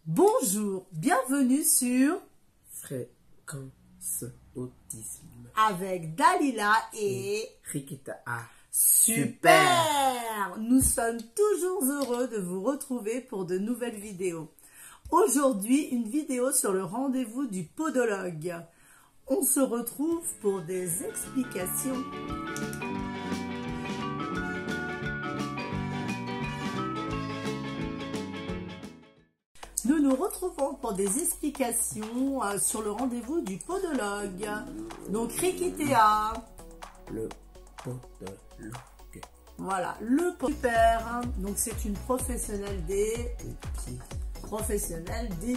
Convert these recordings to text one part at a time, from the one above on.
Bonjour, bienvenue sur Fréquence Autisme avec Dalila et Rikita. Super. Nous sommes toujours heureux de vous retrouver pour de nouvelles vidéos. Aujourd'hui, une vidéo sur le rendez-vous du podologue. On se retrouve pour des explications. Nous nous retrouvons pour des explications sur le rendez-vous du podologue. Donc, Rikitea. Le podologue. Voilà, le super. Donc, c'est une professionnelle des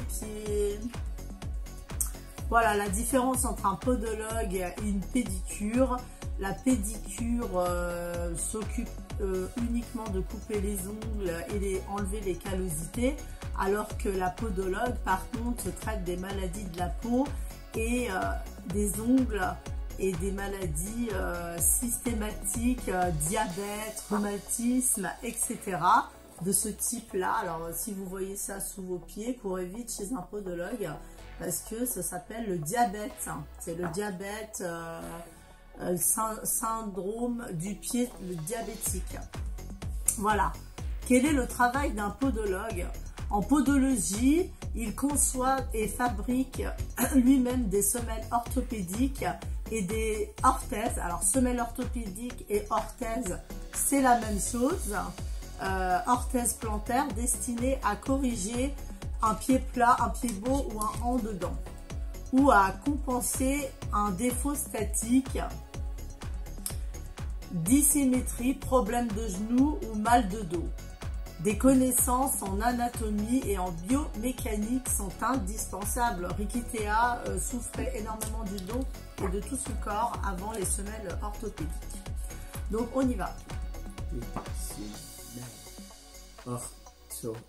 pieds. Voilà, la différence entre un podologue et une pédicure. La pédicure s'occupe uniquement de couper les ongles et enlever les callosités, alors que la podologue, par contre, se traite des maladies de la peau et des ongles et des maladies systématiques, diabète, rhumatisme, etc. de ce type-là. Alors, si vous voyez ça sous vos pieds, courez vite chez un podologue parce que ça s'appelle le diabète. C'est le diabète, syndrome du pied diabétique. Voilà. Quel est le travail d'un podologue? En podologie, il conçoit et fabrique lui-même des semelles orthopédiques et des orthèses. Alors, semelles orthopédiques et orthèses, c'est la même chose. Orthèse plantaire destinée à corriger un pied plat, un pied beau ou un en dedans, ou à compenser un défaut statique, dissymétrie, problème de genou ou mal de dos. Des connaissances en anatomie et en biomécanique sont indispensables. Rikitea souffrait énormément du dos et de tout son corps avant les semelles orthopédiques. Donc on y va. Orthopédique.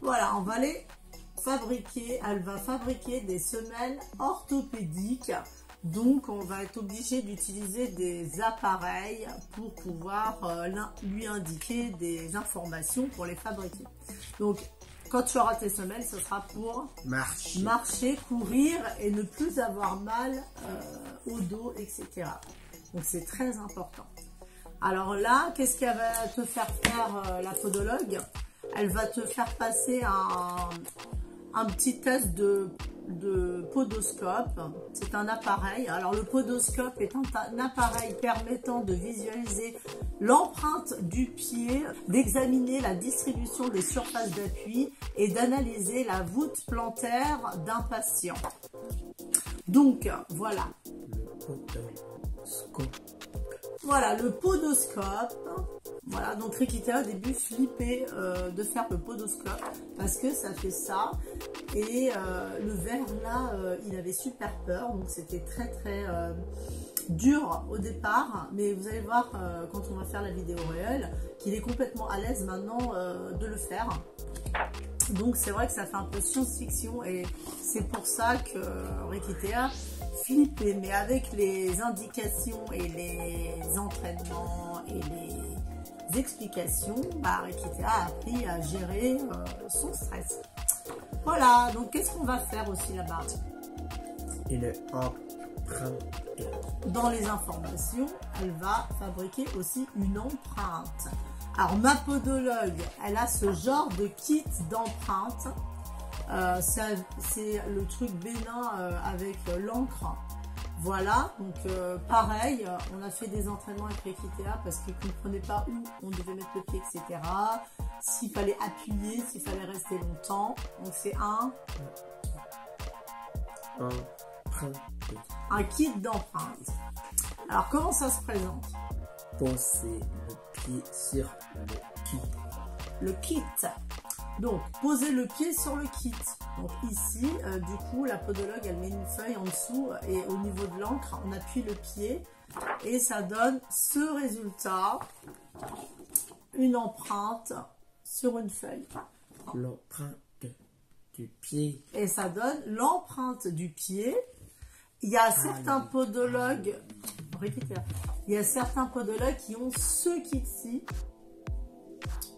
Voilà, on va les fabriquer. Elle va fabriquer des semelles orthopédiques. Donc, on va être obligé d'utiliser des appareils pour pouvoir lui indiquer des informations pour les fabriquer. Donc, quand tu auras tes semelles, ce sera pour marcher, courir et ne plus avoir mal au dos, etc. Donc, c'est très important. Alors là, qu'est-ce qu'elle va te faire la podologue? Elle va te faire passer un petit test de podoscope. C'est un appareil. Alors le podoscope est un appareil permettant de visualiser l'empreinte du pied, d'examiner la distribution des surfaces d'appui et d'analyser la voûte plantaire d'un patient. Donc voilà. Voilà le podoscope. Voilà, donc Rikitea au début flippait de faire le podoscope parce que ça fait ça. Et le verre là, il avait super peur. Donc c'était très dur au départ. Mais vous allez voir quand on va faire la vidéo réelle qu'il est complètement à l'aise maintenant de le faire. Donc c'est vrai que ça fait un peu science-fiction et c'est pour ça que Rikitea flippait. Mais avec les indications et les entraînements et les explications, Rikitea a appris à gérer son stress. Voilà, donc qu'est-ce qu'on va faire aussi là-bas? Une empreinte. Dans les informations, elle va fabriquer aussi une empreinte. Alors ma podologue, elle a ce genre de kit d'empreinte. C'est le truc bénin avec l'encre. Voilà, donc pareil, on a fait des entraînements avec Rikitea parce qu'il ne comprenait pas où on devait mettre le pied, etc. S'il fallait appuyer, s'il fallait rester longtemps. Donc c'est un kit d'empreinte. Alors comment ça se présente? Poser le pied sur le kit. Le kit. Donc, poser le pied sur le kit. Donc ici, du coup, la podologue, elle met une feuille en dessous et au niveau de l'encre, on appuie le pied et ça donne ce résultat, une empreinte sur une feuille. L'empreinte du pied. Et ça donne l'empreinte du pied. Il y a certains podologues, il y a certains podologues qui ont ce kit-ci.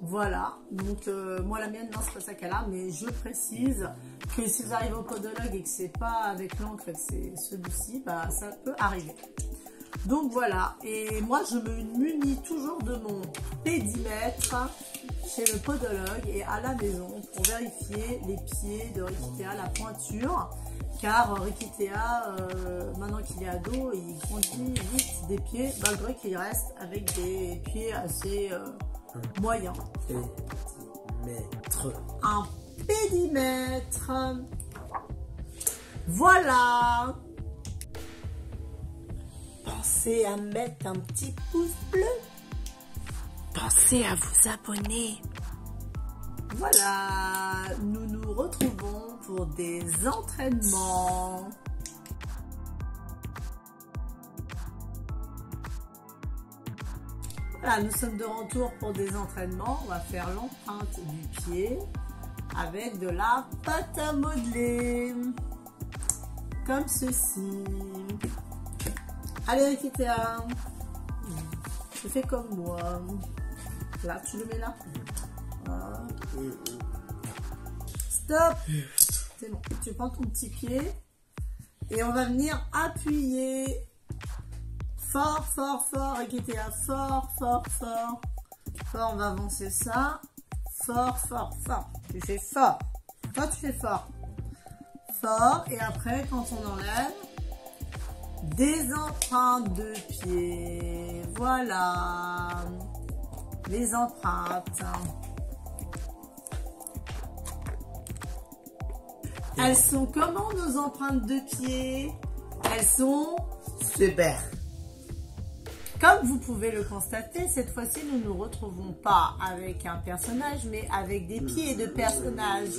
Voilà, donc moi la mienne, non, c'est pas ça qu'elle a, mais je précise que si vous arrivez au podologue et que c'est pas avec l'encre et que c'est celui-ci, bah ça peut arriver. Donc voilà, et moi je me munis toujours de mon pédimètre chez le podologue et à la maison pour vérifier les pieds de Rikitea, la pointure, car Rikitea, maintenant qu'il est ado, il grandit vite des pieds, malgré qu'il reste avec des pieds assez moyens. Pédimètre. Un pédimètre. Voilà. Pensez à mettre un petit pouce bleu. Pensez à vous abonner. Voilà, nous nous retrouvons pour des entraînements. Voilà, nous sommes de retour pour des entraînements. On va faire l'empreinte du pied avec de la pâte à modeler. Comme ceci. Allez, Rikitea, tu fais comme moi. Là, tu le mets là. Voilà. Stop. C'est bon. Tu prends ton petit pied et on va venir appuyer fort, fort, fort. Rikitea, fort, fort, fort. Fort, on va avancer ça. Fort, fort, fort. Tu fais fort. Toi, tu fais fort. Fort. Et après, quand on enlève, des empreintes de pied, voilà, les empreintes. Elles sont comment nos empreintes de pied? Elles sont super. Comme vous pouvez le constater, cette fois-ci, nous ne nous retrouvons pas avec un personnage, mais avec des pieds de personnage.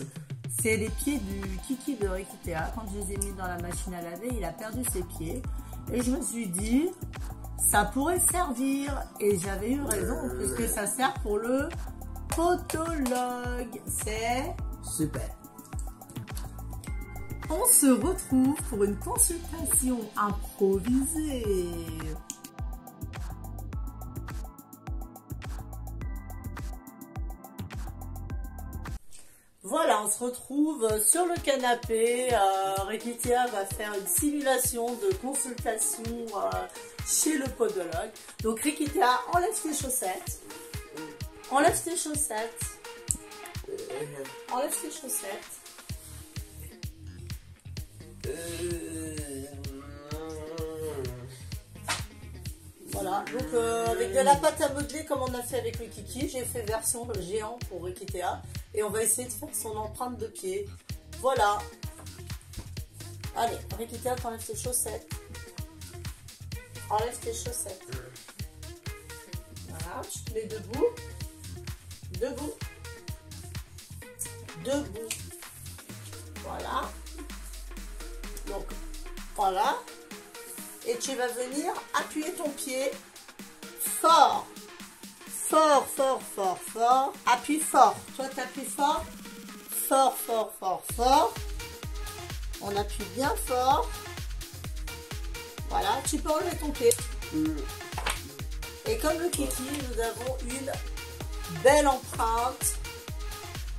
C'est les pieds du Kiki de Rikitea. Quand je les ai mis dans la machine à laver, il a perdu ses pieds. Et je me suis dit, ça pourrait servir. Et j'avais eu raison, puisque ça sert pour le podologue. C'est super. On se retrouve pour une consultation improvisée. Voilà, on se retrouve sur le canapé. Rikitea va faire une simulation de consultation chez le podologue. Donc Rikitea, enlève tes chaussettes. Enlève tes chaussettes. Enlève tes chaussettes. Voilà, donc avec de la pâte à modeler comme on a fait avec le Kiki, j'ai fait version géant pour Rikitea et on va essayer de faire son empreinte de pied. Voilà. Allez, Rikitea, t'enlèves tes chaussettes. Enlève tes chaussettes. Voilà, tu te mets debout. Debout. Debout. Voilà. Donc, voilà. Et tu vas venir appuyer ton pied fort. Fort, fort, fort, fort. Appuie fort. Toi, tu appuies fort. Fort, fort, fort, fort. On appuie bien fort. Voilà, tu peux enlever ton pied. Et comme le Kiki, nous avons une belle empreinte.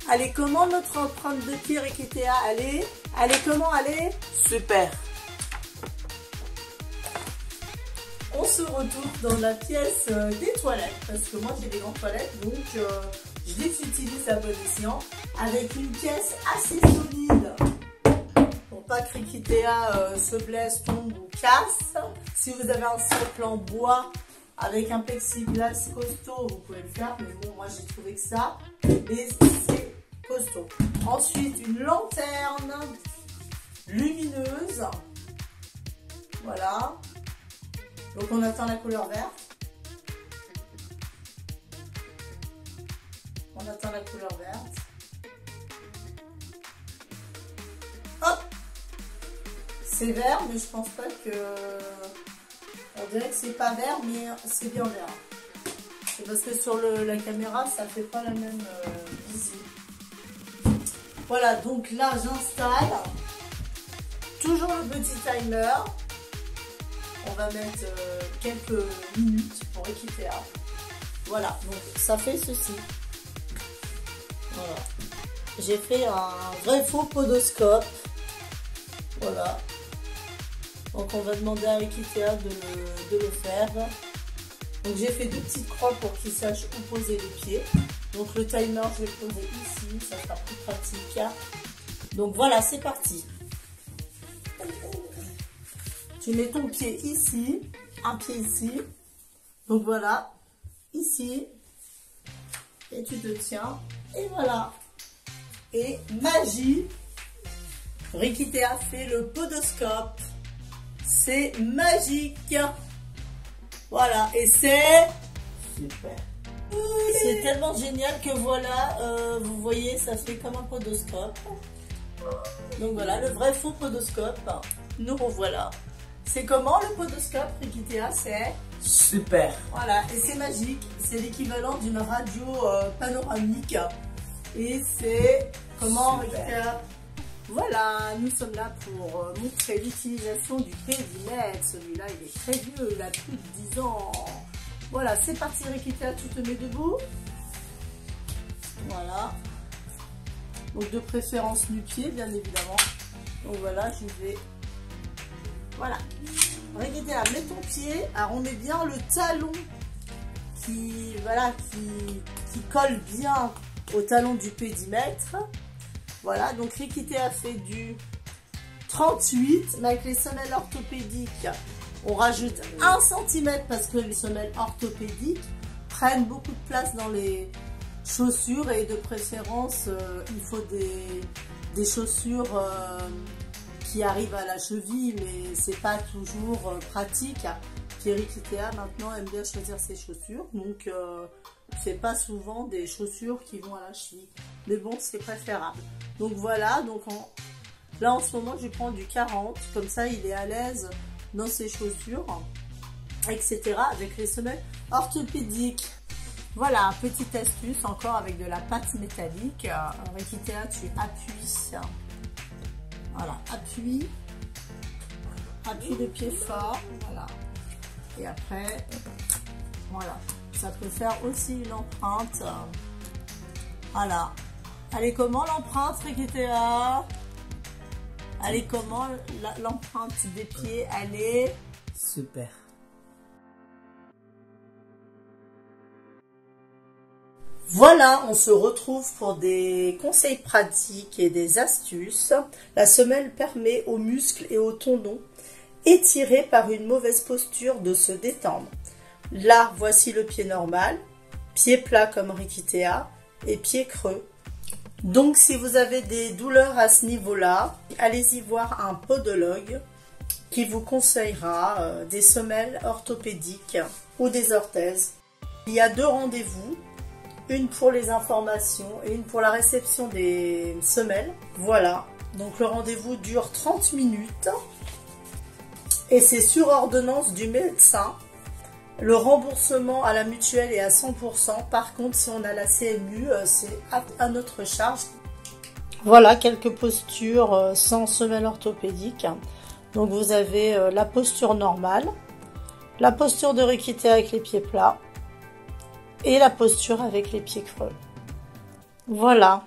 Allez, comment notre empreinte de pied, Rikitea? Allez, comment? Allez, super. On se retrouve dans la pièce des toilettes, parce que moi j'ai des grandes toilettes, donc je les utilise à bon escient, avec une pièce assez solide, pour pas que Rikitea se blesse, tombe ou casse. Si vous avez un socle en bois, avec un plexiglas costaud, vous pouvez le faire, mais bon, moi j'ai trouvé que ça, c'est costaud. Ensuite, une lanterne lumineuse, voilà. Donc on attend la couleur verte. On attend la couleur verte. Hop! C'est vert, mais je pense pas que... On dirait que c'est pas vert, mais c'est bien vert. C'est parce que sur la caméra, ça fait pas la même vision. Voilà, donc là j'installe. Toujours le petit timer. On va mettre quelques minutes pour Rikitea. Voilà, donc ça fait ceci. Voilà. J'ai fait un vrai faux podoscope. Voilà. Donc on va demander à Rikitea de le faire. Donc j'ai fait 2 petites croix pour qu'il sache où poser les pieds. Donc le timer, je vais le poser ici, ça sera plus pratique. Donc voilà, c'est parti. Tu mets ton pied ici, un pied ici. Donc voilà, ici. Et tu te tiens. Et voilà. Et magie, Rikitea fait le podoscope. C'est magique. Voilà, et c'est Super. c'est tellement génial que voilà, vous voyez, ça fait comme un podoscope. Donc voilà, le vrai faux podoscope. Nous revoilà. C'est comment le podoscope, Rikitea? C'est Super. voilà, et c'est magique. C'est l'équivalent d'une radio panoramique. Et c'est comment, Rikitea? Voilà, nous sommes là pour montrer l'utilisation du pédimètre. Celui-là, il est très vieux, il a plus de 10 ans. Voilà, c'est parti, Rikitea, tu te mets debout. Voilà. Donc de préférence nu-pied, bien évidemment. Donc voilà, je vais... Voilà. Rikitea, mets ton pied. Alors on met bien le talon qui, voilà, qui colle bien au talon du pédimètre. Voilà, donc Rikitea fait du 38, mais avec les semelles orthopédiques, on rajoute 1 cm parce que les semelles orthopédiques prennent beaucoup de place dans les chaussures et de préférence, il faut des chaussures qui arrivent à la cheville, mais c'est pas toujours pratique. Rikitea maintenant aime bien choisir ses chaussures, donc c'est pas souvent des chaussures qui vont à la cheville, mais bon, c'est préférable. Donc voilà, donc là en ce moment je prends du 40, comme ça il est à l'aise dans ses chaussures, etc. avec les semelles orthopédiques. Voilà, petite astuce encore avec de la pâte métallique. Rikitea, tu appuies, voilà, appuie le pied fort, voilà. Et après, voilà, ça peut faire aussi une empreinte. Voilà. Elle est comment l'empreinte, Rikitea? Elle est comment l'empreinte des pieds? Elle est Super. Voilà, on se retrouve pour des conseils pratiques et des astuces. La semelle permet aux muscles et aux tendons étirés par une mauvaise posture de se détendre. Là, voici le pied normal, pied plat comme Rikitea et pied creux. Donc, si vous avez des douleurs à ce niveau-là, allez-y voir un podologue qui vous conseillera des semelles orthopédiques ou des orthèses. Il y a 2 rendez-vous, une pour les informations et une pour la réception des semelles. Voilà, donc le rendez-vous dure 30 minutes. Et c'est sur ordonnance du médecin. Le remboursement à la mutuelle est à 100%. Par contre, si on a la CMU, c'est à notre charge. Voilà quelques postures sans semelle orthopédique. Donc vous avez la posture normale, la posture de Rikitea avec les pieds plats et la posture avec les pieds creux. Voilà.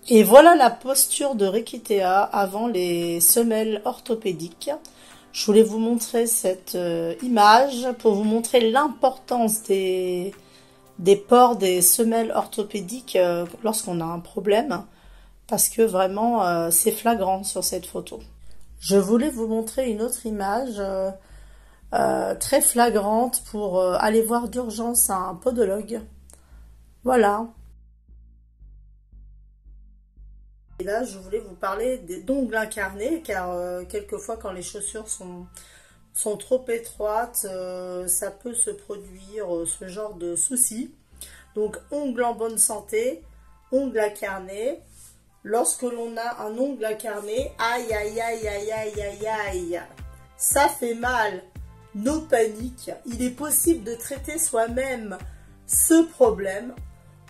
Et voilà la posture de Rikitea avant les semelles orthopédiques. Je voulais vous montrer cette image pour vous montrer l'importance des ports des semelles orthopédiques lorsqu'on a un problème, parce que vraiment c'est flagrant sur cette photo. Je voulais vous montrer une autre image très flagrante pour aller voir d'urgence un podologue. Voilà. Et là, je voulais vous parler d'ongles incarnés, car quelquefois, quand les chaussures sont trop étroites, ça peut se produire ce genre de soucis. Donc, ongles en bonne santé, ongles incarnés. Lorsque l'on a un ongle incarné, aïe, aïe, aïe, aïe, aïe, aïe, aïe, ça fait mal. No panique, il est possible de traiter soi-même ce problème.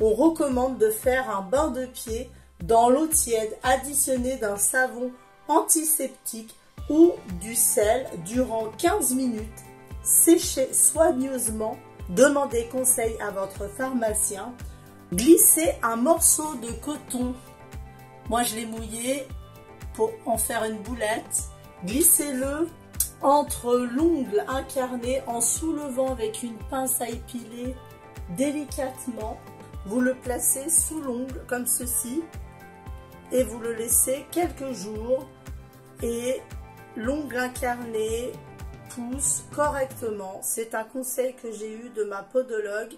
On recommande de faire un bain de pied dans l'eau tiède additionnée d'un savon antiseptique ou du sel durant 15 minutes. Séchez soigneusement, demandez conseil à votre pharmacien. Glissez un morceau de coton. Moi, je l'ai mouillé pour en faire une boulette. Glissez-le entre l'ongle incarné en soulevant avec une pince à épiler délicatement. Vous le placez sous l'ongle comme ceci et vous le laissez quelques jours et l'ongle incarné pousse correctement. C'est un conseil que j'ai eu de ma podologue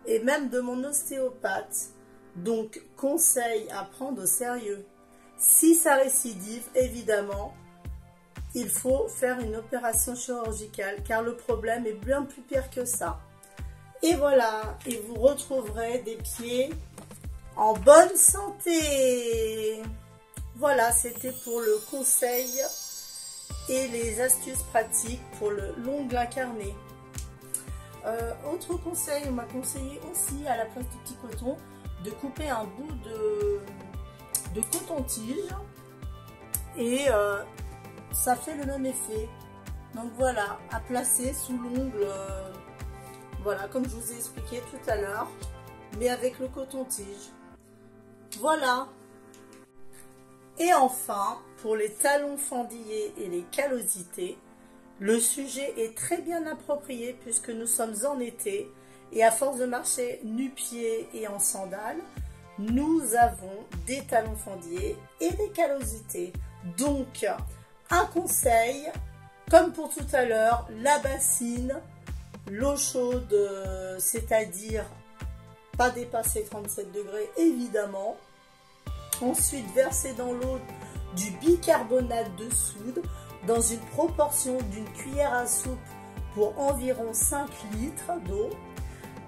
et même de mon ostéopathe. Donc, conseil à prendre au sérieux. Si ça récidive, évidemment, il faut faire une opération chirurgicale car le problème est bien plus pire que ça. Et voilà, et vous retrouverez des pieds en bonne santé. Voilà, c'était pour le conseil et les astuces pratiques pour l'ongle incarné. Autre conseil, on m'a conseillé aussi à la place du petit coton de couper un bout de coton-tige et ça fait le même effet. Donc voilà, à placer sous l'ongle, voilà, comme je vous ai expliqué tout à l'heure, mais avec le coton-tige. Voilà. Et enfin, pour les talons fendillés et les callosités, le sujet est très bien approprié puisque nous sommes en été et à force de marcher nu-pieds et en sandales, nous avons des talons fendillés et des callosités. Donc, un conseil, comme pour tout à l'heure, la bassine, l'eau chaude, c'est-à-dire pas dépasser 37 degrés évidemment. Ensuite, verser dans l'eau du bicarbonate de soude dans une proportion d'une cuillère à soupe pour environ 5 litres d'eau.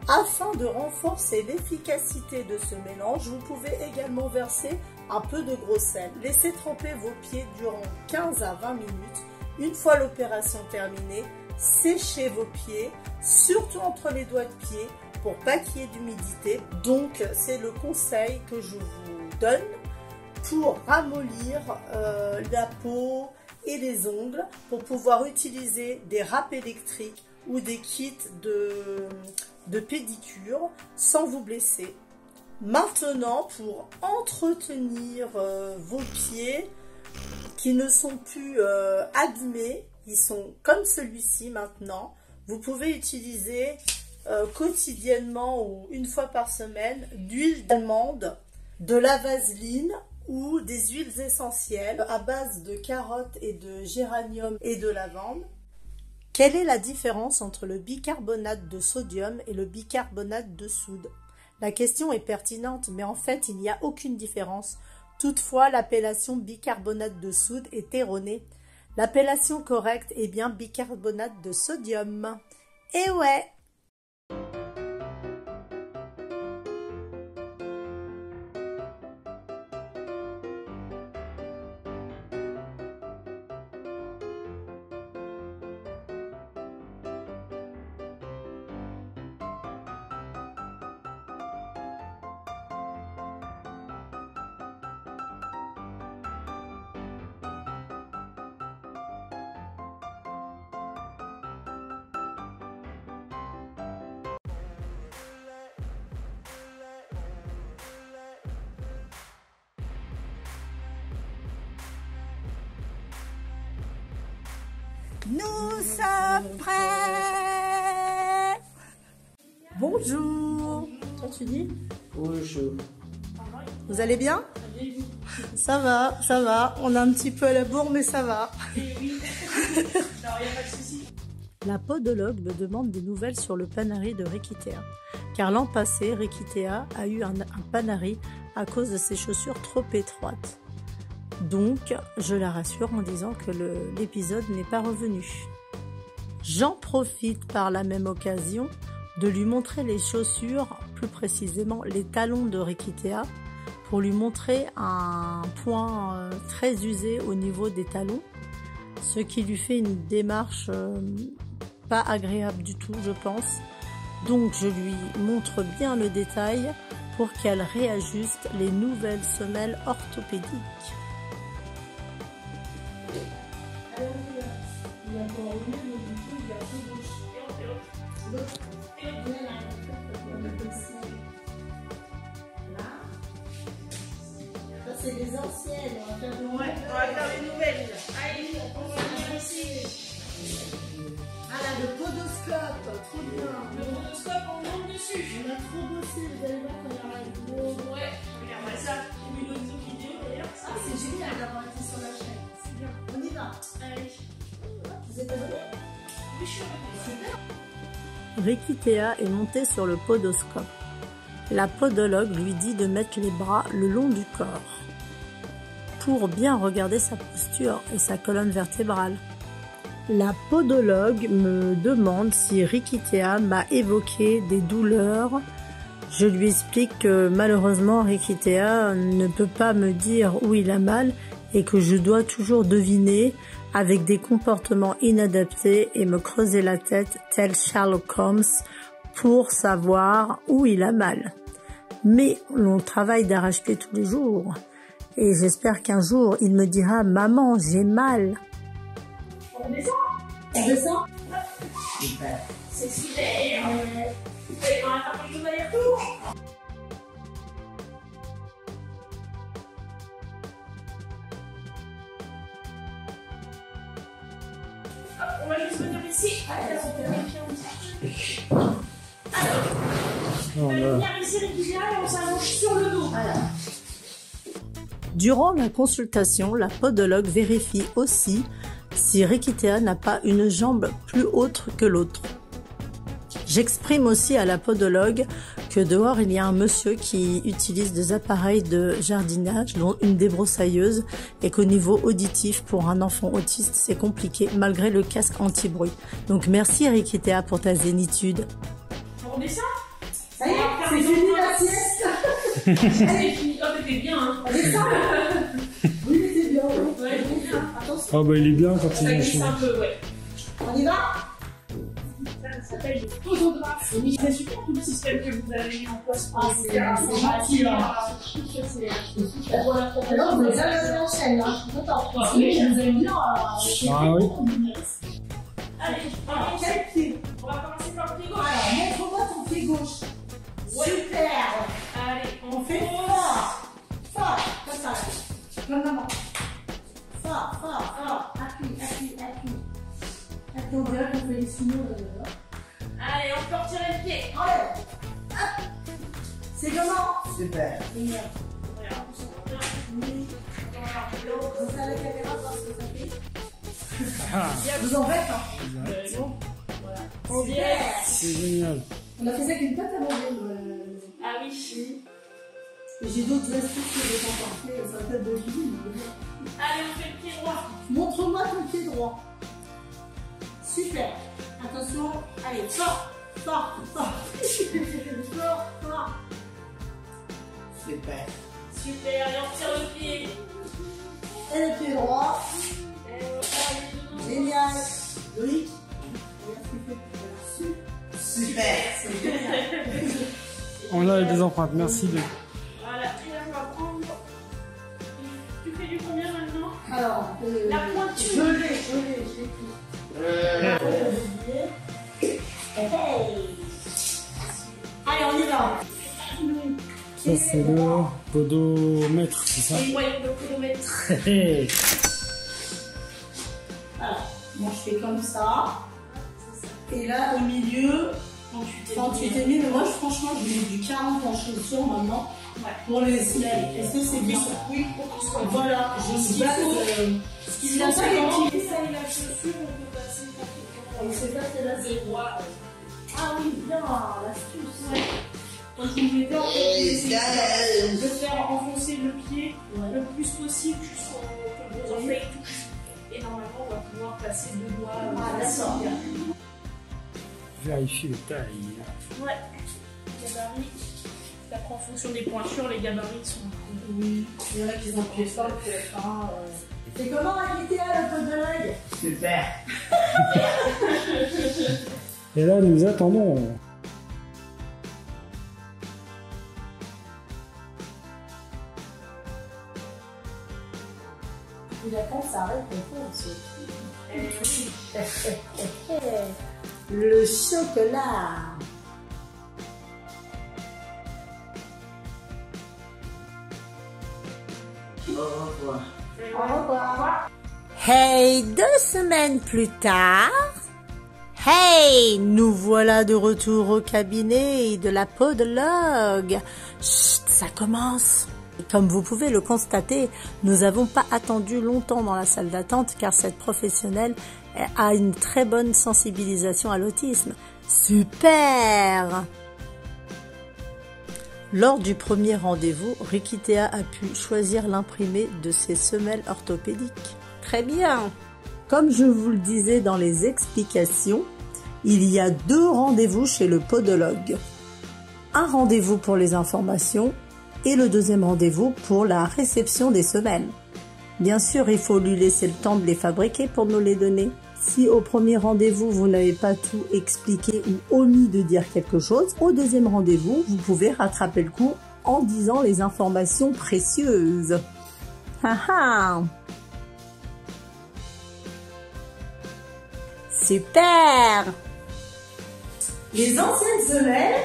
Afin de renforcer l'efficacité de ce mélange, vous pouvez également verser un peu de gros sel. Laissez tremper vos pieds durant 15 à 20 minutes. Une fois l'opération terminée, séchez vos pieds, surtout entre les doigts de pied, pour pas qu'il y ait d'humidité. Donc, c'est le conseil que je vous donne pour ramollir la peau et les ongles, pour pouvoir utiliser des râpes électriques ou des kits de pédicure sans vous blesser. Maintenant, pour entretenir vos pieds qui ne sont plus abîmés, ils sont comme celui-ci maintenant, vous pouvez utiliser quotidiennement ou une fois par semaine d'huile d'allemande, de la vaseline ou des huiles essentielles à base de carottes et de géranium et de lavande. Quelle est la différence entre le bicarbonate de sodium et le bicarbonate de soude? La question est pertinente, mais en fait, il n'y a aucune différence. Toutefois, l'appellation bicarbonate de soude est erronée. L'appellation correcte est bien bicarbonate de sodium. Et ouais! Nous sommes prêts. Bonjour. Toi tu dis? Bonjour. Vous allez bien? Ça va, ça va. On a un petit peu à la bourre, mais ça va. La podologue me demande des nouvelles sur le Panari de Rikitea. Car l'an passé, Rikitea a eu un Panari à cause de ses chaussures trop étroites. Donc, je la rassure en disant que l'épisode n'est pas revenu. J'en profite par la même occasion de lui montrer les chaussures, plus précisément les talons de Rikitea, pour lui montrer un point très usé au niveau des talons, ce qui lui fait une démarche pas agréable du tout, je pense. Donc, je lui montre bien le détail pour qu'elle réajuste les nouvelles semelles orthopédiques. c'est les anciennes. On va faire des Ouais, on va faire les nouvelles. Allez, on va venir ici. Ah là, le podoscope, trop bien. Le rotoscope, on monte dessus. On a trop bossé, vous allez voir quand il y aura la vidéo. Ouais, regarde ça. Une autre vidéo d'ailleurs. Ah, c'est génial d'avoir été sur la chaîne. C'est bien. On y va. Allez. Vous êtes abonnés? Oui, je suis abonnée. Super. Rikitea est montée sur le podoscope. La podologue lui dit de mettre les bras le long du corps pour bien regarder sa posture et sa colonne vertébrale. La podologue me demande si Rikitea m'a évoqué des douleurs. Je lui explique que malheureusement Rikitea ne peut pas me dire où il a mal et que je dois toujours deviner avec des comportements inadaptés et me creuser la tête tel Sherlock Holmes pour savoir où il a mal. Mais l'on travaille d'arrache-pied tous les jours et j'espère qu'un jour il me dira « Maman, j'ai mal ». On descend. On descend? Super. C'est super. On va faire quelque chose aller-retour. On va juste venir ici. Allez, on va vérifier un petit peu. Alors, on va venir ici régulièrement et on s'allonge sur le dos. Voilà. Durant la consultation, la podologue vérifie aussi si Rikitea n'a pas une jambe plus haute que l'autre. J'exprime aussi à la podologue que dehors il y a un monsieur qui utilise des appareils de jardinage, dont une débroussailleuse, et qu'au niveau auditif pour un enfant autiste c'est compliqué malgré le casque anti-bruit. Donc merci Rikitea pour ta zénitude. On descend. Ça y est, c'est fini la sieste. C'est fini. Oh, mais t'es bien, hein. On descend. Oui, mais c'est bien. Ouais, c'est bien. Attention, Ah bah il est bien quand Ça il glisse enchaîne. un peu, ouais. on y va? Ça s'appelle le photographe. C'est super tout le système que vous avez mis en place pour Ah, c'est gentil, là. Alors, vous les avez fait en chaîne, hein. Je suis contente. Ah, Oui, oui. je vous aime bien. Ah oui. Allez, Alors, quel pied? on va commencer par le pied gauche. Alors, montre-moi ton pied gauche. Ouais. Super. Allez, On fait fort. Fort. Comme ça. Comme maman. Fort, fort, fort. Appuie, appuie, appuie. Appuie, on dirait qu'on fait les signaux là. Allez, on peut retirer le pied. Enlève. Hop. C'est comment? Super. Génial. Regarde, on s'en va bien. Oui. Vous savez la caméra parce que ça fait. Ah, Vous en faites, hein? Bon, voilà. On dirait. c'est génial. On a fait ça avec une pâte à manger. Ah oui. Et j'ai d'autres astuces que j'ai pas encore fait. Ça s'appelle de l'huile. Allez, on fait le pied droit. Montre-moi ton pied droit. Super. Attention. Allez, fort, fort, fort. Fort, fort. Super. Super, et on tire le pied. Et le pied droit. Et on va faire les deux. Génial. Loïc. Super. C'est génial. On a des empreintes, merci de... Voilà, et là on va prendre. Tu fais du combien maintenant? Alors, La pointure. je l'ai pris. Hey. Allez, on y va. Ça c'est le podomètre, c'est ça? Ouais, le podomètre. Hey. Voilà. Moi, je fais comme ça. Et là, au milieu, 38 et demi. Mais moi, franchement, je mets du 40 en chaussures maintenant. Ouais. Pour les semelles. Est-ce que c'est bien? Oui, pour que ce soit. Voilà, je me base. Ce qui Il a est pas bien, les c'est petits. ça et la chaussure, on peut passer C'est ça, c'est là, c'est droit. Ah oui, bien, l'astuce. Ouais. Quand je vous mettais en fait, essayez de faire enfoncer le pied le plus possible jusqu'au que vos orteils touchent. Et normalement, on va pouvoir passer deux doigts. Ah, d'accord. Vérifie les tailles. Ouais. Gabarit. Après, en fonction des pointures, les gabarits sont. Oui, il y en a qui ont pied fort, pied fin. C'est comment Rikitea, le pot de l'œil? Super. Et là nous attendons. Il attend que ça arrête comme ça aussi. Le chocolat. Au revoir. Au revoir. Hey, 2 semaines plus tard. Hey, nous voilà de retour au cabinet de la podologue. Chut, ça commence. Et comme vous pouvez le constater, nous n'avons pas attendu longtemps dans la salle d'attente car cette professionnelle a une très bonne sensibilisation à l'autisme. Super! Lors du premier rendez-vous, Rikitea a pu choisir l'imprimé de ses semelles orthopédiques. Très bien! Comme je vous le disais dans les explications, il y a 2 rendez-vous chez le podologue. Un rendez-vous pour les informations et le deuxième rendez-vous pour la réception des semelles. Bien sûr, il faut lui laisser le temps de les fabriquer pour nous les donner. Si au premier rendez-vous, vous n'avez pas tout expliqué ou omis de dire quelque chose, au deuxième rendez-vous, vous pouvez rattraper le coup en disant les informations précieuses. Haha! Super! Les anciennes semelles.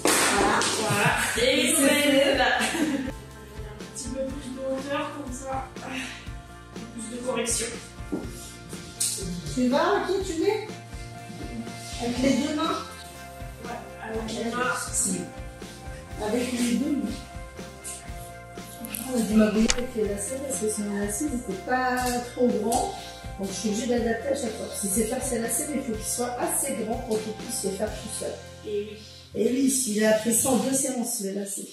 Voilà. Et les nouvelles là. Un petit peu plus de hauteur comme ça. Plus de correction. Tu vas, ok, tu mets avec les 2 mains. Ouais, avec les mains. Avec les 2 mains. On a dû m'abonner avec les lacets parce que son lacet n'était pas trop grand. Donc je suis obligée d'adapter à chaque fois. Si c'est pas ses lacets, mais il faut qu'il soit assez grand pour qu'il puisse les faire tout seul. Et oui. Et oui, il a pris ça en 2 séances, les lacets.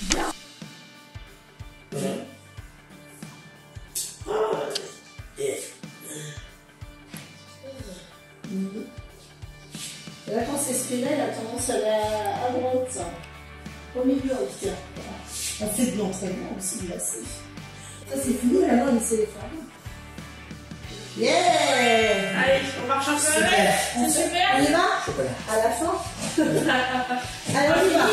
Bien. Là, quand c'est spinel, il a tendance à la à droite, ça. Au milieu, en tout cas. On fait de l'entraînement aussi, là, c'est. Ça, c'est fini, maintenant, on essaie de faire. Yeah! Allez, on marche un peu avec. C'est super. On y va? Chocolat. À la fin? Allez, on y va.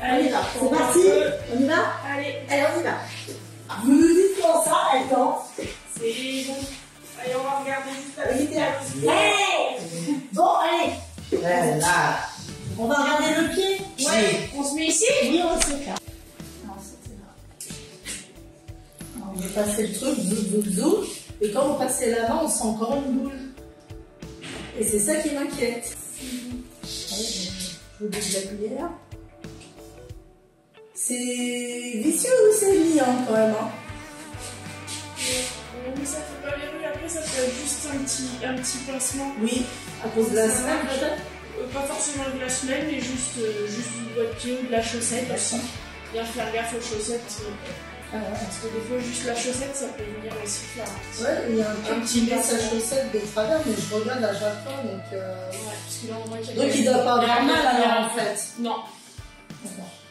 On y va. C'est parti? On y va? Allez, Allez, on y va. Vous nous dites comment ça, attends. c'est bon. Allez, on va regarder juste la Allez, vidéo. hey! Bon, allez. Ouais, là. On va regarder le pied. Ouais, on se met ici. Oui, on se fait là. Non, c'était là. On va passer le truc, zou, zou, zou. Et quand on passait la main, on sent encore une boule. Et c'est ça qui m'inquiète. Allez, je vous donne de la cuillère. C'est vicieux ou c'est liant quand même, hein? Mais ça fait pas verrouiller. Après, ça peut être juste un petit pincement. Oui, à cause de la semelle peut-être. Pas forcément de la semelle, mais juste du doigt de pied ou de la chaussette aussi. Bien faire gaffe aux chaussettes. Parce que des fois, juste la chaussette, ça peut venir aussi faire Ouais, il y a un petit message chaussette de travers, mais je regarde à chaque fois, donc... Ouais, parce que là, on voit qu'il y a Donc il doit pas avoir mal alors en fait. Non.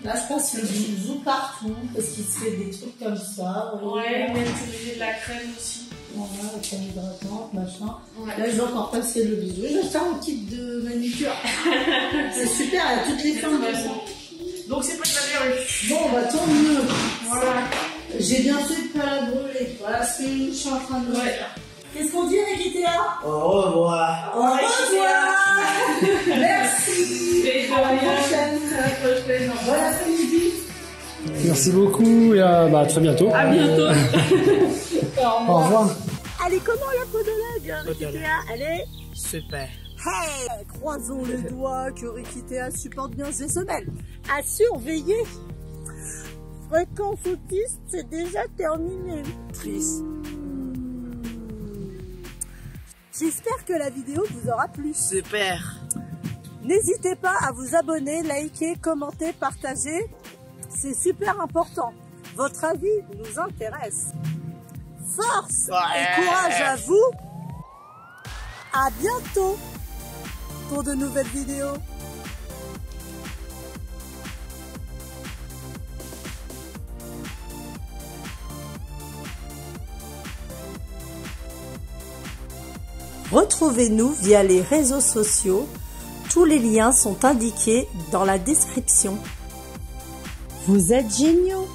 Là je pense qu'il joue partout, parce qu'il se fait des trucs comme ça. Ouais, même utiliser de la crème aussi. Voilà, la crème hydratante, machin. Ouais. Là je vais encore passer le bisou. Je vais faire un kit de manucure. C'est super, il y a toutes les formes. Donc c'est pas de la verrue. Bon bah tant mieux. Voilà. J'ai bien fait de pas la brûler. Voilà ce que je suis en train de faire. Qu'est-ce qu'on dit Rikitea? Au revoir. Au revoir. Merci. Et de À la rien. prochaine. À la prochaine. Bon après-midi. Merci beaucoup et à très bientôt. À bientôt. Au revoir. Elle est comment la podologue, Rikitea? Elle est... Super. Hey! Croisons les doigts que Rikitea supporte bien ses semelles. À surveiller. Fréquence autiste, c'est déjà terminé. Triste. J'espère que la vidéo vous aura plu. Super. N'hésitez pas à vous abonner, liker, commenter, partager. C'est super important. Votre avis nous intéresse. Force et courage à vous. À bientôt pour de nouvelles vidéos. Retrouvez-nous via les réseaux sociaux. Tous les liens sont indiqués dans la description. Vous êtes géniaux!